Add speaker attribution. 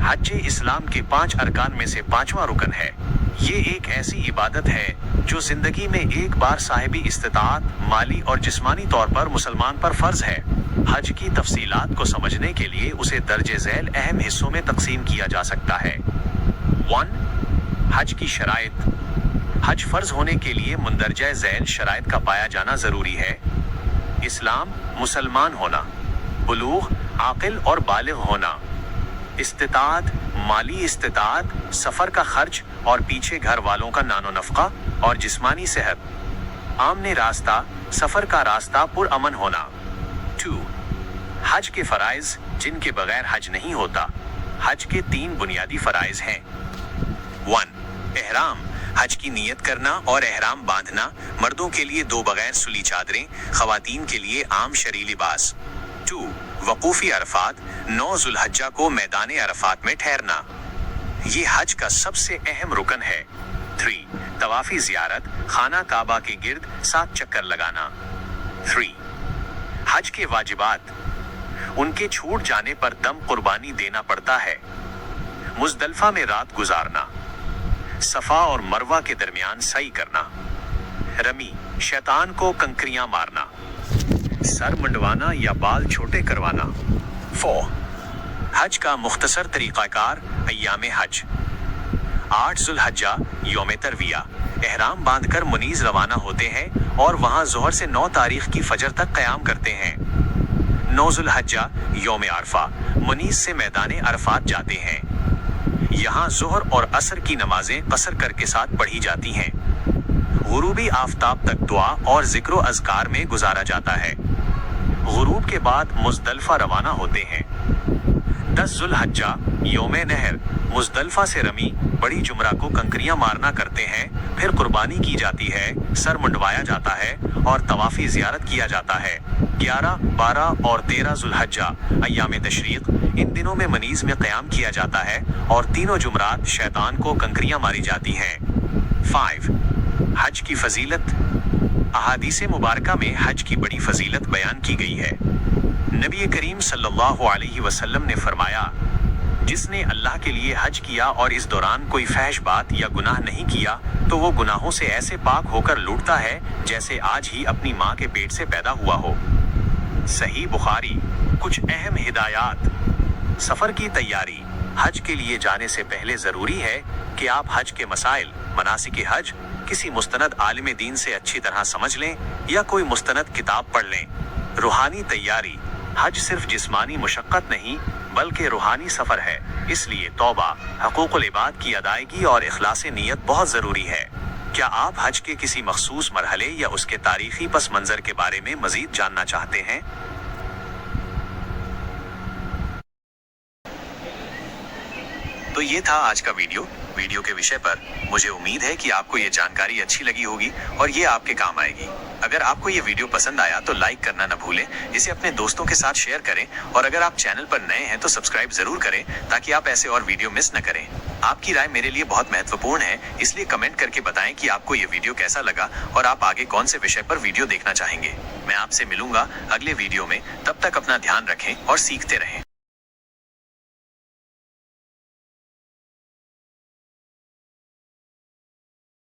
Speaker 1: हज इस्लाम के 5 अरकान में से 5वां रुकन है। ये एक ऐसी इबादत है जो जिंदगी में एक बार साहिबी इस्तिताअत, माली और जिस्मानी तौर पर मुसलमान पर फर्ज है। हज की तफसीलात को समझने के लिए उसे दर्जे झैल अहम हिस्सों में तकसीम किया जा सकता है। 1. हज की शराइत। हज फर्ज होने के लिए मुंदरजा झैल शराइत का पाया जाना जरूरी है। इस्लाम, मुसलमान होना, बुलूग, आकिल और बालिग होना, इस्तिताअत, माली इस्तिताअत, सफर का खर्च और पीछे घर वालों का नानो नफका और जिस्मानी सेहत, आमने रास्ता, सफर का रास्ता पुरअमन होना। 2. हज के फराइज जिनके बगैर हज नहीं होता। हज के 3 बुनियादी फराइज हैं। 1. एहराम, हज की नियत करना और एहराम बांधना। मर्दों के लिए 2 बगैर सुली चादरें, खवातीन के लिए आम शरई लिबास। 2. वकूफी अरफात, 9 जुल्हज्जा को मैदान अरफात में ठहरना। ये हज का सबसे अहम रुकन है। 3. तवाफी जियारत, खाना काबा के गिर्द 7 चक्कर लगाना। 3. हज के वाजिबात, उनके छूट जाने पर दम कुर्बानी देना पड़ता है। मुजदलफा में रात गुजारना, सफा और मरवा के दरमियान सई करना, रमी, शैतान को कंकरियां मारना, सर मुंडवाना या बाल छोटे करवाना। 4. हज का मुख्तसर तरीक़ाकार, अय्याम हज। 8 जुल्हज्जा यौम तरविया, एहराम बांधकर मुनीज रवाना होते हैं और वहां ज़ोहर से 9 तारीख की फजर तक क़याम करते हैं। 9 जुल्हज्जा यौम अरफा, मुनीज से मैदान अरफात जाते हैं। यहाँ ज़ोहर और असर की नमाजें कसर कर के साथ पढ़ी जाती हैं। गुरूबी आफ्ताब तक दुआ और ज़िक्र अज़कार में गुजारा जाता है। गुरूब के बाद मुज़दलफा रवाना होते हैं। 10 जुल्हज्जा यौम नहर, मुज़दलफा से रमी, बड़ी जुमरा को कंकरियां मारना करते हैं, फिर कुर्बानी की जाती है, सर मुंडवाया जाता है और तवाफी जियारत किया जाता है। 11, 12 और 13 जुल्हज्जा अय्याम तशरीक, इन दिनों में मनीज में क़याम किया जाता है और तीनों जुमरात शैतान को कंकरियां मारी जाती हैं। 5. हज की फजीलत। अहादीसे मुबारका में हज की बड़ी फजीलत बयान की गई है। नबी करीम सल्लल्लाहु अलैहि वसल्लम ने फरमाया, जिसने अल्लाह के लिए हज किया और इस दौरान कोई फहश बात या गुनाह नहीं किया तो वो गुनाहों से ऐसे पाक होकर लौटता है जैसे आज ही अपनी माँ के पेट से पैदा हुआ हो। सही बुखारी। कुछ अहम हिदायत। सफर की तैयारी। हज के लिए जाने से पहले जरूरी है कि आप हज के मसाइल, मनासिक हज किसी मुस्तनद आलिम दीन से अच्छी तरह समझ लें या कोई मुस्तनद किताब पढ़ लें। रूहानी तैयारी। हज सिर्फ जिस्मानी मुशक्कत नहीं बल्कि रूहानी सफर है, इसलिए तौबा, हकूकुल इबाद की अदायगी और इखलास नीयत बहुत जरूरी है। क्या आप हज के किसी मखसूस मरहले या उसके तारीखी पस मंजर के बारे में मजीद जानना चाहते हैं? तो ये था आज का वीडियो के विषय पर। मुझे उम्मीद है कि आपको ये जानकारी अच्छी लगी होगी और ये आपके काम आएगी। अगर आपको ये वीडियो पसंद आया तो लाइक करना न भूलें, इसे अपने दोस्तों के साथ शेयर करें और अगर आप चैनल पर नए हैं तो सब्सक्राइब जरूर करें ताकि आप ऐसे और वीडियो मिस न करें। आपकी राय मेरे लिए बहुत महत्वपूर्ण है, इसलिए कमेंट करके बताएं कि आपको ये वीडियो कैसा लगा और आप आगे कौन से विषय पर वीडियो देखना चाहेंगे। मैं आपसे मिलूंगा अगले वीडियो में, तब तक अपना ध्यान रखें और सीखते रहें।